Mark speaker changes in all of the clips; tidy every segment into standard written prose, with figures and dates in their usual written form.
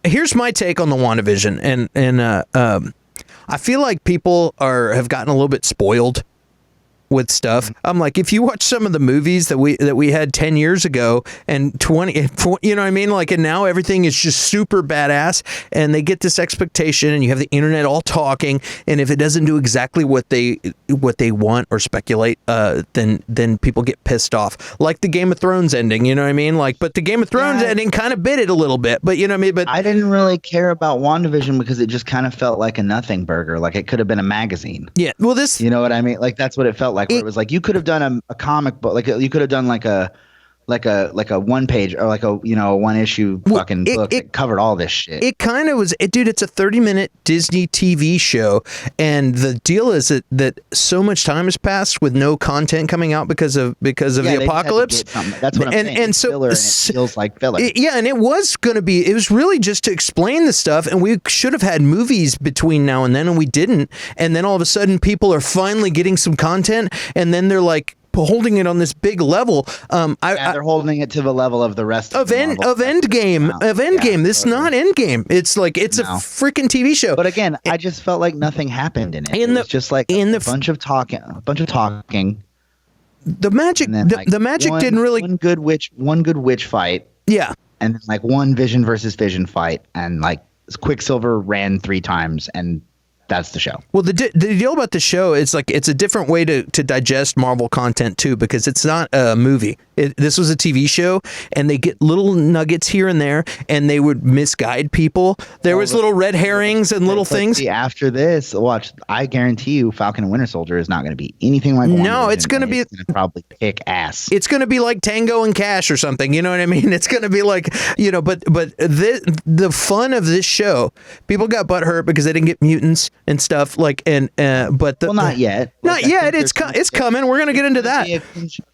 Speaker 1: here's my take on the WandaVision, and I feel like people have gotten a little bit spoiled with stuff. I'm like, if you watch some of the movies that we had 10 years ago and 20, you know what I mean? Like, and now everything is just super badass, and they get this expectation, and you have the internet all talking, and if it doesn't do exactly what they want or speculate, then people get pissed off. Like the Game of Thrones ending, you know what I mean? Like, but the Game of Thrones ending kind of bit it a little bit, but you know what I mean? But
Speaker 2: I didn't really care about WandaVision because it just kind of felt like a nothing burger. Like it could have been a magazine.
Speaker 1: Yeah. Well, this,
Speaker 2: you know what I mean? Like that's what it felt like. Where it was like you could have done a comic book, like you could have done like a 1 page or like a a 1 issue fucking book that covered all this shit.
Speaker 1: It kind of was, dude. It's a 30-minute Disney TV show, and the deal is that so much time has passed with no content coming out because of the apocalypse.
Speaker 2: That's what I'm saying.
Speaker 1: And so
Speaker 2: filler, and it feels like filler.
Speaker 1: And it was going to be. It was really just to explain the stuff, and we should have had movies between now and then, and we didn't. And then all of a sudden, people are finally getting some content, and then they're like holding it on this big level.
Speaker 2: They're holding it to the level of the rest
Speaker 1: of Endgame. This is not Endgame. It's like a freaking TV show.
Speaker 2: But again, I just felt like nothing happened in it. It was just like a bunch of talking.
Speaker 1: The magic, the magic didn't really.
Speaker 2: One good witch fight.
Speaker 1: Yeah,
Speaker 2: and then like one Vision versus Vision fight, and like Quicksilver ran 3 times, and that's the show.
Speaker 1: Well, the deal about the show is like it's a different way to digest Marvel content too, because it's not a movie. This was a TV show, and they get little nuggets here and there, and they would misguide people. There was little red herrings and little things.
Speaker 2: See, after this, watch. I guarantee you, Falcon and Winter Soldier is not going to be anything like.
Speaker 1: No, it's going to be
Speaker 2: probably kick ass.
Speaker 1: It's going to be like Tango and Cash or something. You know what I mean? It's going to be like But the fun of this show, people got butthurt because they didn't get mutants and stuff like
Speaker 2: not yet.
Speaker 1: Not yet. It's coming. We're going to get into that.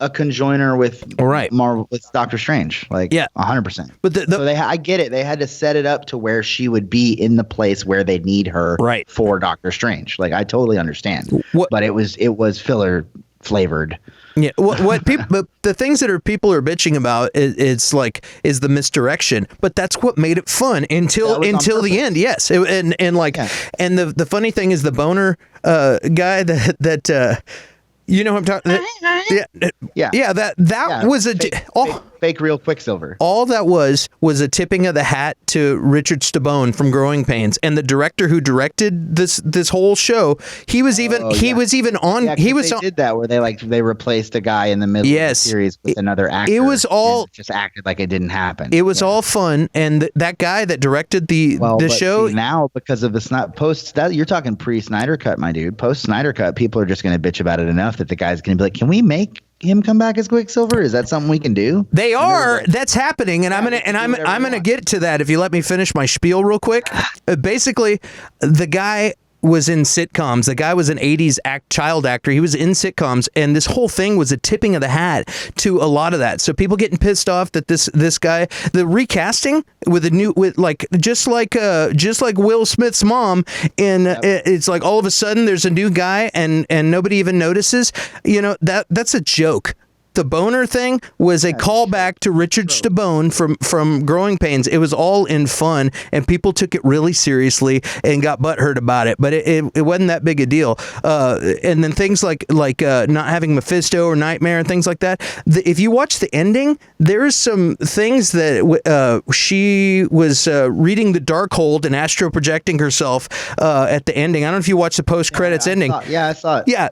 Speaker 2: A conjoiner with Marvel with Doctor Strange, like 100%. But I get it. They had to set it up to where she would be in the place where they need her for Doctor Strange. Like I totally understand. But it was filler flavored.
Speaker 1: Yeah, what people, but the things that people are bitching about is the misdirection, but that's what made it fun until the end. Yes, and the funny thing is the boner guy that you know who I'm talking. That was
Speaker 2: fake real Quicksilver.
Speaker 1: All that was a tipping of the hat to Richard Stabone from Growing Pains, and the director who directed this whole show. He was even on. They
Speaker 2: did that where they replaced a guy in the middle of the series with another actor.
Speaker 1: It was all
Speaker 2: just acted like it didn't happen.
Speaker 1: It was all fun, and that guy that directed the show
Speaker 2: now because of the post that you're talking pre-Snyder cut, my dude. Post Snyder cut, people are just going to bitch about it enough that the guy's going to be like, "Can we make him come back as Quicksilver? Is that something we can do?"
Speaker 1: They are. That's happening, and I'm gonna get to that if you let me finish my spiel real quick. Basically, the guy was in sitcoms. The guy was an 80s child actor. He was in sitcoms, and this whole thing was a tipping of the hat to a lot of that. So people getting pissed off that this guy, the recasting just like Will Smith's mom, and it's like all of a sudden there's a new guy and nobody even notices. That's a joke. The boner thing was a callback to Richard Stabone from Growing Pains. It was all in fun, and people took it really seriously and got butthurt about it. But it wasn't that big a deal. And then things like not having Mephisto or Nightmare and things like that. If you watch the ending, there's some things that she was reading the Darkhold and astro projecting herself at the ending. I don't know if you watched the post credits ending.
Speaker 2: I saw it.
Speaker 1: Yeah.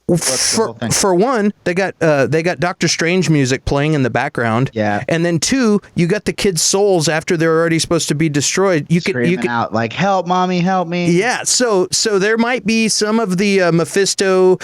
Speaker 1: For one, they got Doctor Strange music playing in the background.
Speaker 2: Yeah.
Speaker 1: And then 2, you got the kids' souls after they're already supposed to be destroyed. You could
Speaker 2: out like, "Help, mommy, help me."
Speaker 1: Yeah. So there might be some of the Mephisto,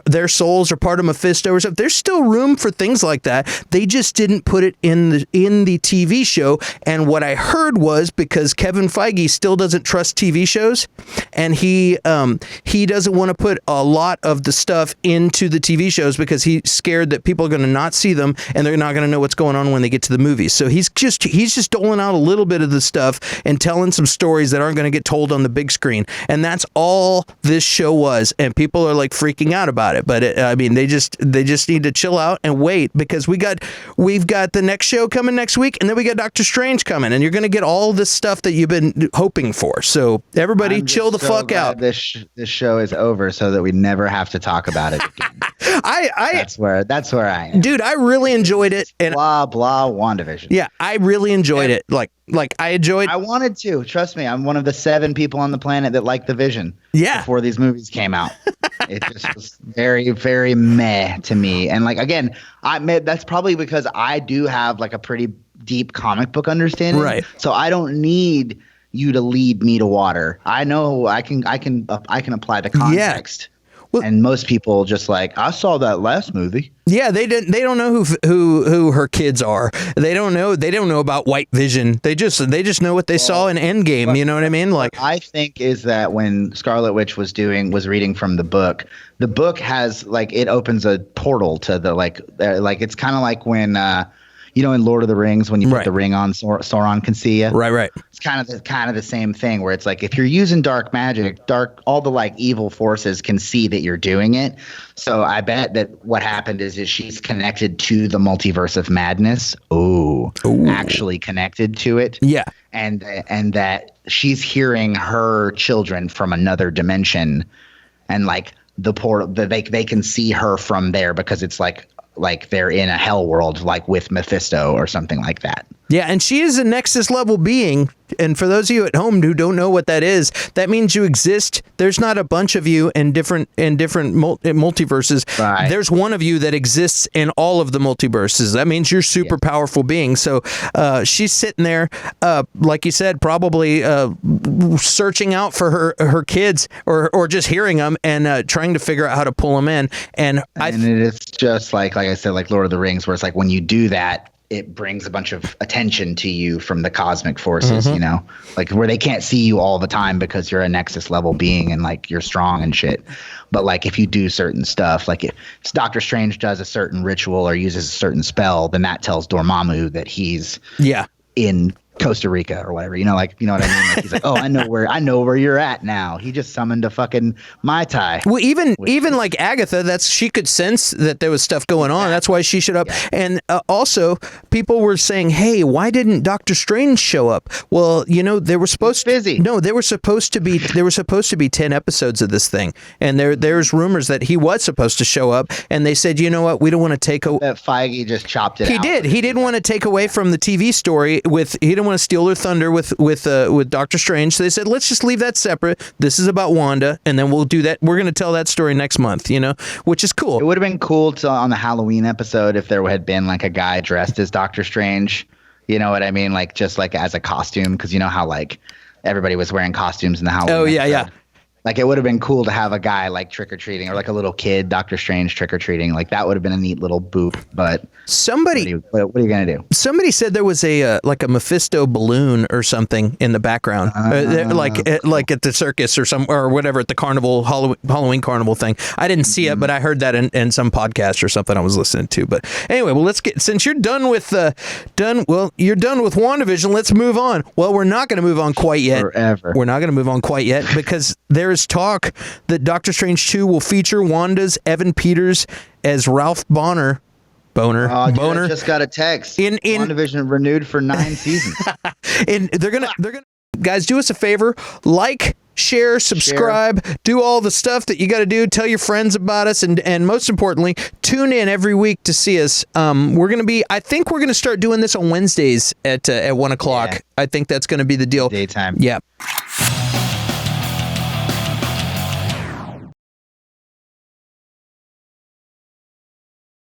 Speaker 1: their souls are part of Mephisto or something. There's still room for things like that. They just didn't put it in the TV show. And what I heard was because Kevin Feige still doesn't trust TV shows, and he doesn't want to put a lot of the stuff stuff into the TV shows because he's scared that people are going to not see them and they're not going to know what's going on when they get to the movies. So he's just doling out a little bit of the stuff and telling some stories that aren't going to get told on the big screen. And that's all this show was. And people are like freaking out about it. But they just need to chill out and wait, because we've got the next show coming next week, and then we got Doctor Strange coming, and you're going to get all this stuff that you've been hoping for. So everybody chill the fuck out.
Speaker 2: This show is over so that we never have to talk about it again. That's where I am.
Speaker 1: Dude, I really enjoyed it. And
Speaker 2: blah blah WandaVision.
Speaker 1: Yeah, I really enjoyed it. Like I enjoyed.
Speaker 2: I wanted to. Trust me, I'm one of the 7 people on the planet that liked the Vision.
Speaker 1: Yeah.
Speaker 2: Before these movies came out, it just was very, very meh to me. And like again, that's probably because I do have like a pretty deep comic book understanding.
Speaker 1: Right.
Speaker 2: So I don't need you to lead me to water. I know I can apply the context.
Speaker 1: Yeah. Well,
Speaker 2: and most people just like, I saw that last movie.
Speaker 1: Yeah, they don't know who her kids are. They don't know about White Vision. They just know what they saw in Endgame. You know what I mean? Like,
Speaker 2: I think is that when Scarlet Witch was reading from the book has like, it opens a portal to the like it's kind of like when in Lord of the Rings, when you put the ring on, Sauron can see you.
Speaker 1: Right.
Speaker 2: It's kind of the same thing, where it's like if you're using dark magic, all the like evil forces can see that you're doing it. So I bet that what happened is she's connected to the multiverse of madness. Ooh. Actually connected to it.
Speaker 1: Yeah.
Speaker 2: And that she's hearing her children from another dimension, and like the portal, they can see her from there because it's like they're in a hell world, like with Mephisto or something like that.
Speaker 1: Yeah, and she is a Nexus level being. And for those of you at home who don't know what that is, that means you exist. There's not a bunch of you in different multiverses.
Speaker 2: Right.
Speaker 1: There's one of you that exists in all of the multiverses. That means you're super powerful being. So she's sitting there, like you said, probably searching out for her kids or just hearing them and trying to figure out how to pull them in. And
Speaker 2: it's just like I said, like Lord of the Rings, where it's like when you do that, it brings a bunch of attention to you from the cosmic forces, like where they can't see you all the time because you're a Nexus level being and like you're strong and shit. But like if you do certain stuff, like if Doctor Strange does a certain ritual or uses a certain spell, then that tells Dormammu that he's in Costa Rica or whatever, you know what I mean? Like he's like, oh, I know where you're at now. He just summoned a fucking Mai Tai.
Speaker 1: Well, even like Agatha, she could sense that there was stuff going on. That's why she showed up. Yeah. And also, people were saying, hey, why didn't Doctor Strange show up? Well, they were supposed
Speaker 2: busy.
Speaker 1: No, there were supposed to be 10 episodes of this thing, and there's rumors that he was supposed to show up, and they said, you know what, we don't want to take away.
Speaker 2: That Feige just chopped it.
Speaker 1: He didn't want to take away from the TV story he didn't want to steal their thunder with Doctor Strange. So they said, let's just leave that separate. This is about Wanda, and then we'll do that. We're going to tell that story next month, which is cool.
Speaker 2: It would have been cool on the Halloween episode if there had been like a guy dressed as Doctor Strange. You know what I mean? Like just like as a costume, because you know how like everybody was wearing costumes in the Halloween.
Speaker 1: Oh yeah,
Speaker 2: episode.
Speaker 1: yeah.
Speaker 2: Like it would have been cool to have a guy like trick-or-treating, or like a little kid Doctor Strange trick-or-treating. Like that would have been a neat little boop. But what are you gonna do?
Speaker 1: Somebody said there was a Mephisto balloon or something in the background, like at the circus or whatever, at the carnival, Halloween carnival thing. I didn't see it, but I heard that in some podcast or something I was listening to. But anyway, well, let's get, since you're done with you're done with WandaVision, let's move on. Well, we're not going to move on quite yet.
Speaker 2: Forever.
Speaker 1: We're not going to move on quite yet because there's talk that Doctor Strange 2 will feature Wanda's Evan Peters as Ralph Boner.
Speaker 2: I just got a text. In WandaVision renewed for 9 seasons.
Speaker 1: And they're gonna guys, do us a favor, like, share, subscribe, do all the stuff that you got to do. Tell your friends about us, and most importantly, tune in every week to see us. I think we're gonna start doing this on Wednesdays at 1:00. Yeah. I think that's gonna be the deal.
Speaker 2: Daytime.
Speaker 1: Yeah.